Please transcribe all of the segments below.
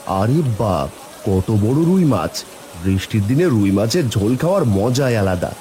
আরে বাপ, কত বড় রুই মাছ! বৃষ্টির দিনে রুই মাছের ঝোল খাওয়ার মজাই আলাদা।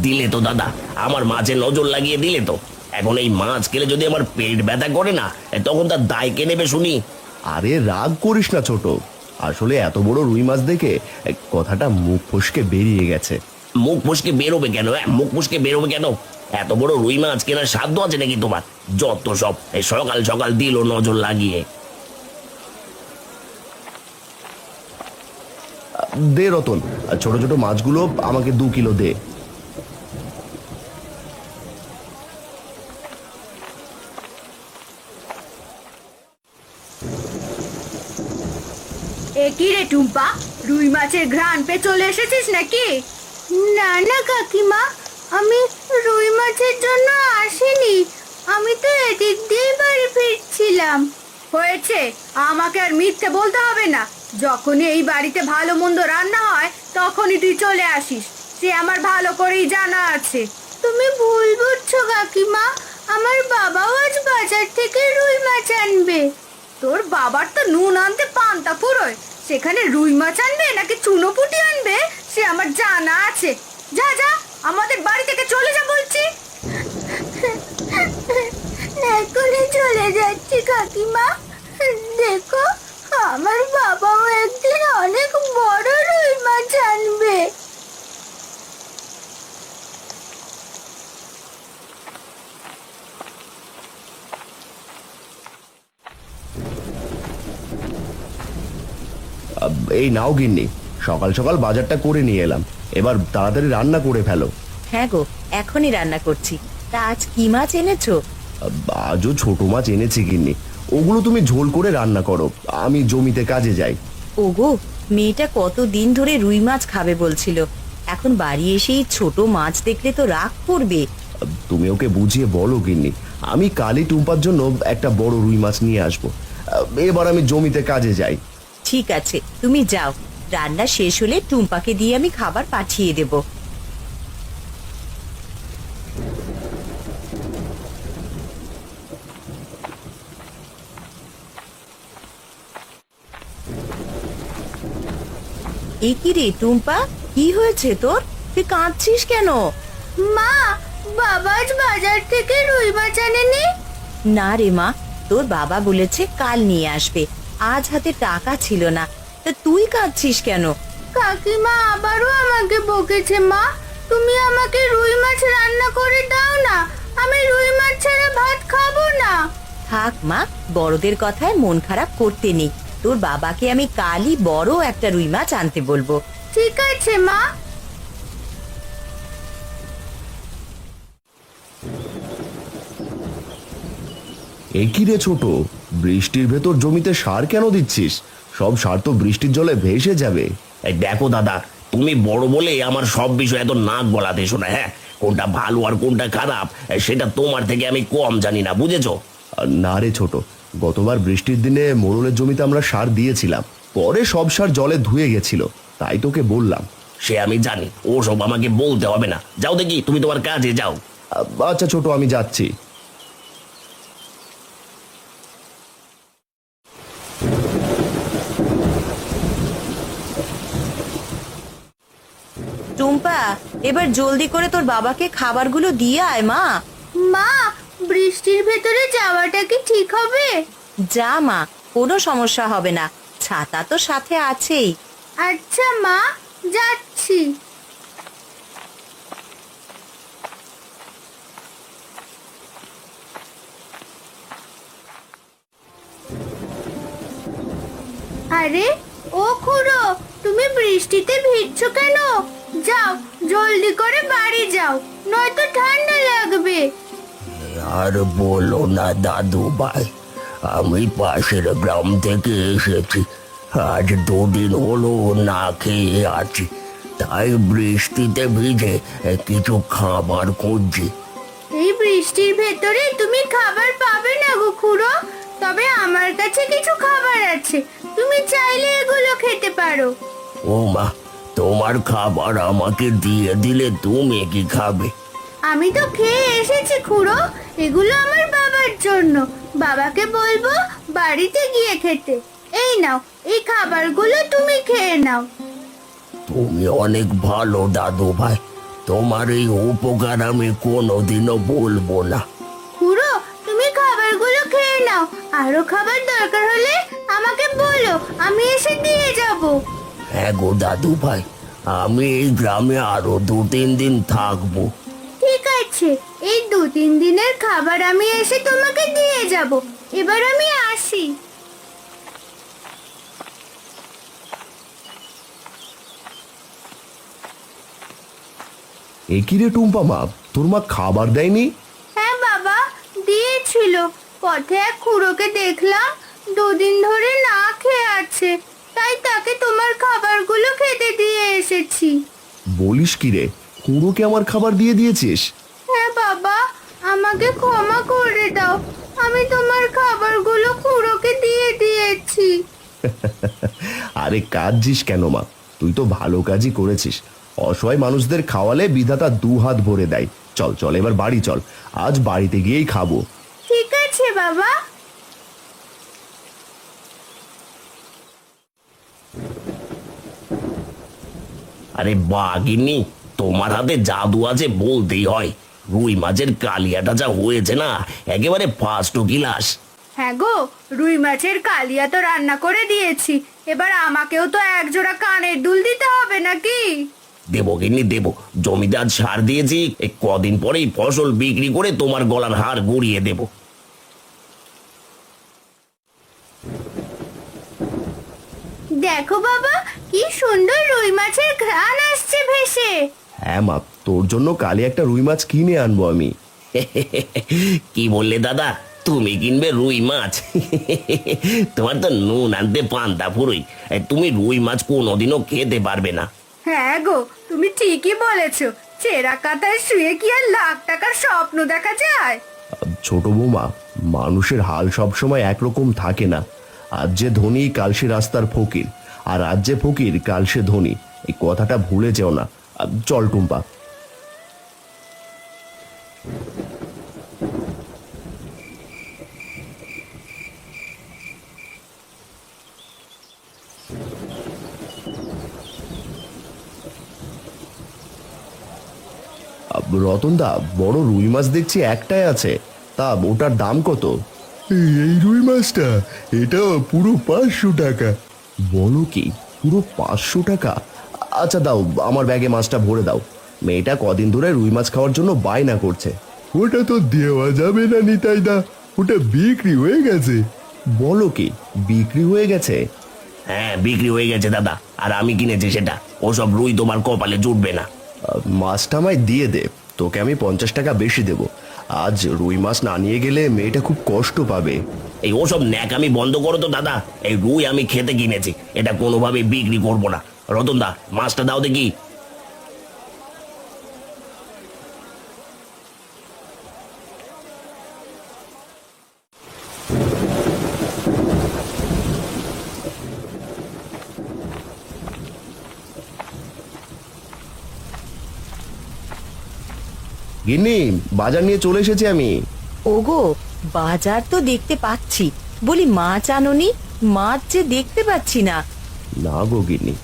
দিলে তো দাদা, আমার মাছের নজর লাগিয়ে দিলে তো। এখন এই মাছ খেলে যদি আমার পেট ব্যথা করে না, তখন তার দায় কে নেবে শুনি? আরে রাগ করিস না ছোট, আসলে এত বড় রুই মাছ দেখে কথাটা মুখ ফসকে বেরিয়ে গেছে। মুখ মুসকে বেরোবে কেন? মুখ মুসকে বেরোবে কেন? এত বড় রুই মাছ কেনার সাধ্য আছে নাকি তোমার? যত সব, এই সকাল সকাল দিল নজর লাগিয়ে। দে রতন, ছোট ছোট মাছগুলো আমাকে 2 কিলো দে। কি রে টুম্পা, রুই মাছের ঘ্রাণ পেয়ে চলে এসেছিস নাকি? না না কাকিমা, আমি রুই মাছের জন্য আসিনি, আমি তো এদিক দিয়ে বাড়ি ফিরছিলাম। হয়েছে, আমাকে আর মিথ্যে বলতে হবে না। যখনই এই বাড়িতে ভালো মন্দ রান্না হয় তখনই তুই চলে আসিস, সে আমার ভালো করেই জানা আছে। তুমি ভুল বুঝছো কাকিমা, আমার বাবাও আজ বাজার থেকে রুই মাছ আনবে। তোর বাবার তো নুন আনতে পান্তা ফুরোয়, সেখানে রুই মাছ আনবে নাকি চুনোপুটি আনবে সে আমার জানা আছে। যা যা, আমাদের বাড়ি থেকে চলে যা বলছি। এখনই চলে যাচ্ছি কাকিমা। দেখো, আমার বাবাও একদিন অনেক বড় রুই মাছ আনবে। এই নাও গিন্নি, সকাল সকাল বাজারটা করে নিয়ে এলাম, এবার তাড়াতাড়ি রান্না করে ফেলো। হ্যাঁ গো, এখনই রান্না করছি। তা আজ কি মাছ এনেছো? আজও ছোট মাছ এনেছি গিন্নি, ওগুলো তুমি ঝোল করে রান্না করো, আমি জমিতে কাজে যাই। ওগো, মেয়েটা কতদিন ধরে রুই মাছ খাবে বলছিল, এখন বাড়ি এসেই ছোট মাছ দেখলে তো রাগ করবে। তুমি ওকে বুঝিয়ে বলো গিন্নি, আমি কালই টুম্পার জন্য একটা বড় রুই মাছ নিয়ে আসবো। এবার আমি জমিতে কাজে যাই। ঠিক আছে, তুমি যাও, রান্না শেষ হলে টুম্পাকে দিয়ে আমি খাবার পাঠিয়ে দেব। এ কি রে টুম্পা, কি হয়েছে তোর? তুই কাঁদছিস কেন? মা, বাবা আজ বাজার থেকে রুই মাছ আনেনি। না রে মা, তোর বাবা বলেছে কাল নিয়ে আসবে, আজ হাতে টাকা ছিল না। তা তুই কাঁদছিস কেন? কাকিমা আবারও আমাকে বকেছে। মা, তুমি আমাকে রুই মাছ রান্না করে দাও না, আমি রুই মাছ ছাড়া ভাত খাবো না। থাক মা, বড়দের কথায় মন খারাপ করতে নেই, তোর বাবাকে আমি কালই বড় একটা রুই মাছ আনতে বলবো। ঠিক আছে মা। এই কি রে ছোট, বৃষ্টির ভেতর জমিতে সার কেন দিচ্ছিস? সব সার তো বৃষ্টির জলে ভেসে যাবে। এই দেখো দাদা, তুমি বড় বলে আমার সব বিষয় এত নাক গলাতে শোনা। হ্যাঁ, কোনটা ভালো আর কোনটা খারাপ সেটা তোমার থেকে আমি কম জানি না, বুঝেছো? না রে ছোট, গতবার বৃষ্টির দিনে মোড়লের জমিতে আমরা সার দিয়েছিলাম, পরে সব সার জলে ধুয়ে গেছিল, তাই তোকে বললাম। সে আমি জানি, ও সব আমাকে বলতে হবে না। যাও দেখি, তুমি তোমার কাজে যাও। আচ্ছা ছোট, আমি যাচ্ছি। টুম্পা, এবার জলদি করে তোর বাবাকে খাবারগুলো দিয়ে আয় মা। মা, বৃষ্টির ভেতরে যাওয়াটা কি ঠিক হবে? যা মা, কোনো সমস্যা হবে না, ছাতা তো সাথে আছেই। আচ্ছা মা, যাচ্ছি। আরে ও খুড়ো, তুমি বৃষ্টিতে ভিজছো কেন? যাও, জলদি করে বাড়ি যাও, নয়তো ঠান্ডা লাগবে। আর বলো না দাদু ভাই, আমি পাশের গ্রাম থেকে এসেছি, আজ 2 দিন হলো না খেয়ে আছি, তাই বৃষ্টিতে ভিজে কিছু খাবার খুঁজছি। এই বৃষ্টির ভেতরে তুমি খাবার পাবে না গো খুড়ো, তবে আমার কাছে কিছু খাবার আছে, তুমি চাইলে এগুলো খেতে পারো। ও মা, তোমার খাবার আমাকে দিয়ে দিলে তুমি কি খাবে? আমি তো খেয়ে এসেছি খুড়ো, এগুলো আমার বাবার জন্য, বাবাকে বলবো বাড়িতে গিয়ে খেতে। এই নাও, এই খাবারগুলো তুমি খেয়ে নাও। তুমি অনেক ভালো দাদু ভাই, তোমার এই উপকার আমি কোনোদিনও বলবো না। খুড়ো, তুমি খাবারগুলো খেয়ে নাও, আরো খাবার দরকার হলে আমাকে বলো, আমি এসে দিয়ে যাব। হ্যাঁ গো দাদু ভাই, আমি এই গ্রামে আরো 2-3 দিন থাকবো। ঠিক আছে, এই 2-3 দিনের খাবার আমি এসে তোমাকে দিয়ে যাব। এবার আমি আসি। এ কি রে টুম্পা মা, তোর মা খাবার দেয়নি? হ্যাঁ বাবা, দিয়েছিল। পথে এক খুড়োকে দেখলাম 2 দিন ধরে না খেয়ে আছে, তাই তাকে তোমার খাবারগুলো খেতে দিয়ে এসেছি। বলিস কি রে, কুড়োকে আমার খাবার দিয়ে দিয়েছিস? হ্যাঁ বাবা, আমাকে ক্ষমা করে দাও, আমি তোমার খাবারগুলো খুড়োকে দিয়ে দিয়েছি। আরে কাঁদছিস কেন মা, তুই তো ভালো কাজই করেছিস। অসহায় মানুষদের খাওয়ালে বিধাতা 2 হাত ভরে দেয়। চল চল এবার বাড়ি চল, আজ বাড়িতে গিয়েই খাবো। ঠিক আছে বাবা। আরে বাঘিনী, তোমার হাতে জাদু আছে বলতেই হয়। রুই মাছের কালিয়াটা যা হয়েছে না, একেবারে ফার্স্ট ক্লাস। হ্যাঁ গো, রুই মাছের কালিয়া তো রান্না করে দিয়েছি, এবার আমাকেও তো 1 জোড়া কানের দুল দিতে হবে নাকি? দেবো গিন্নি দেবো, জমিতে আজ সার দিয়েছি, এই কদিন পরেই ফসল বিক্রি করে তোমার গলার হার গড়িয়ে দেবো। দেখো বাবা, কি সুন্দর রুই মাছের ঘ্রাণ আসছে ভেসে। হ্যাঁ মা, তোর জন্য কালে একটা রুই মাছ কিনে আনবো আমি। কি বললে দাদা, তুমি কিনবে রুই মাছ? তোমার তো নুন আনতে পান্তা ফুরোই, তুমি রুই মাছ কোনোদিনও খেতে পারবে না। হ্যাঁ গো, তুমি ঠিকই বলেছো, চেরা কাতায় শুয়ে কি আর লাখ টাকার স্বপ্ন দেখা যায়? ছোট বৌমা, মানুষের হাল সবসময় একরকম থাকে না। আজ যে ধনী কাল সে রাস্তার ফকির, আর আজ যে ফকির কাল সে ধনী, এই কথাটা ভুলে যেও না। চল টুম্পা। রতনদা, বড় রুই মাছ দেখছি একটাই আছে, তা ওটার দাম কত? এই রুই মাছটা, এটা পুরো 500 টাকা। বলো কি, পুরো 500 টাকা? আচ্ছা দাও, আমার ব্যাগে মাছটা ভরে দাও। মেয়েটা কদিন ধরে রুই মাছ খাওয়ার জন্য বায়না করছে। ওটা তো দেওয়া যাবে না নিতাইদা, ওটা বিক্রি হয়ে গেছে। বলো কি, বিক্রি হয়ে গেছে? হ্যাঁ বিক্রি হয়ে গেছে দাদা, আর আমি কিনেছি সেটা। ওসব রুই তোমার কপালে জুটবে না। মাছটা আমায় দিয়ে দে, তোকে আমি 50 টাকা বেশি দেব। আজ রুই মাছ না নিয়ে গেলে মেয়েটা খুব কষ্ট পাবে। এই ওসব ন্যাকামি বন্ধ করো তো দাদা, এই রুই আমি খেতে কিনেছি, এটা কোনোভাবে বিক্রি করবো না। রতন দা, মাছটা দাও দেখি। গিন্নি, বাজার নিয়ে চলে এসেছি আমি। ওগো, বাজার তো দেখতে পাচ্ছি, বলি মাছ আনোনি? মাছ যে দেখতে পাচ্ছি না। না গো গিন্নি,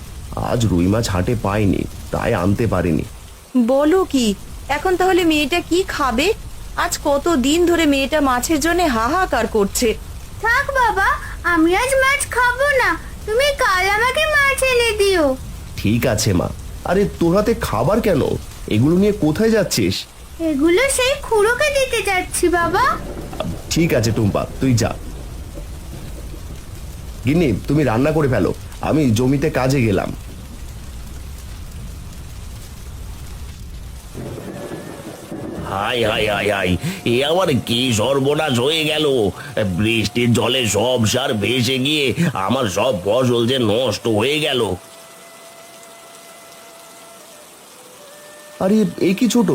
আজ রুই মাছ হাটে পাইনি, তাই আনতে পারিনি। বলো কি, এখন তাহলে মেয়েটা কি খাবে? আজ কত দিন ধরে মেয়েটা মাছের জন্য হাহাকার করছে। থাক বাবা, আমি আজ মাছ খাবো না, তুমি কাল আমাকে মাছ এনে দিও। ঠিক আছে মা। আরে তোর হাতে খাবার কেন? এগুলো নিয়ে কোথায় যাচ্ছিস? এগুলো সেই খুড়োকে দিতে যাচ্ছি বাবা। ঠিক আছে টুম্পা, তুই যা। গিন্নি, তুমি রান্না করে ফেলো, আমি জমিতে কাজে গেলাম। হাই হাই হাই হাই, এ আমার কি সর্বনাশ হয়ে গেল! বৃষ্টির জলে সব সার ভেসে গিয়ে আমার সব ফসল যে নষ্ট হয়ে গেল। আরে এই কি ছোট,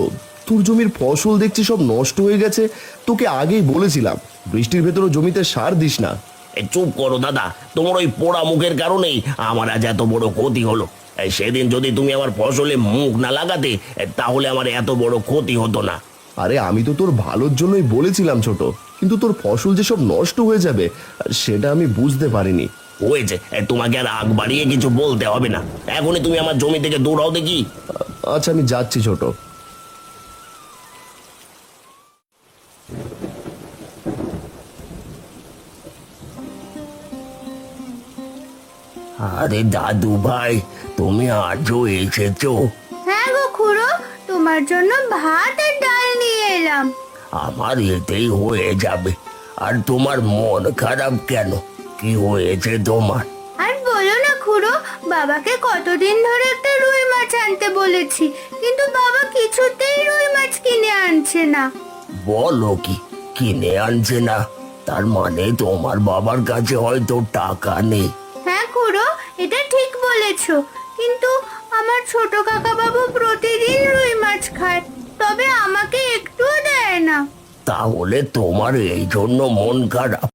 তোর জমির ফসল দেখছি সব নষ্ট হয়ে গেছে। তোকে আগেই বলেছিলাম বৃষ্টির ভেতরে জমিতে সার দিস না। চুপ করো দাদা, তোমার ওই পোড়া মুখের কারণেই আমার আজ এত বড় ক্ষতি হলো। সেদিন যদি তুমি আমার ফসলে মুখ না লাগাতে, তাহলে আমার এত বড় ক্ষতি হতো না। আরে আমি তো তোর ভালোর জন্যই বলেছিলাম ছোট, কিন্তু তোর ফসল যে সব নষ্ট হয়ে যাবে সেটা আমি বুঝতে পারিনি। হয়েছে, তোমাকে আর আগ বাড়িয়ে কিছু বলতে হবে না। এখনই তুমি আমার জমি থেকে দৌড়াও দেখি। আচ্ছা আমি যাচ্ছি ছোট। আরে দাদু ভাই, তুমি আজও এসেছো? হ্যাঁ গো খুড়ো, তোমার জন্য ভাত আর ডাল নিয়ে এলাম। আমার এতেই হয়ে যাবে। আর তোমার মন খারাপ কেন? কি হয়েছে তোমার? আর বলো না খুড়ো, বাবাকে কতদিন ধরে একটা রুই মাছ আনতে বলেছি, কিন্তু বাবা কিছুতেই রুই মাছ কিনে আনছে না। বলো কি, কিনে আনছে না? তার মানে তোমার বাবার কাছে হয়তো টাকা নেই। হ্যাঁ খুড়ো, এটা ঠিক বলেছো, কিন্তু আমার ছোট কাকা বাবু প্রতিদিন রুই মাছ খায়, তবে আমাকে একটুও দেয় না। তাহলে তোমার এই জন্য মন খারাপ?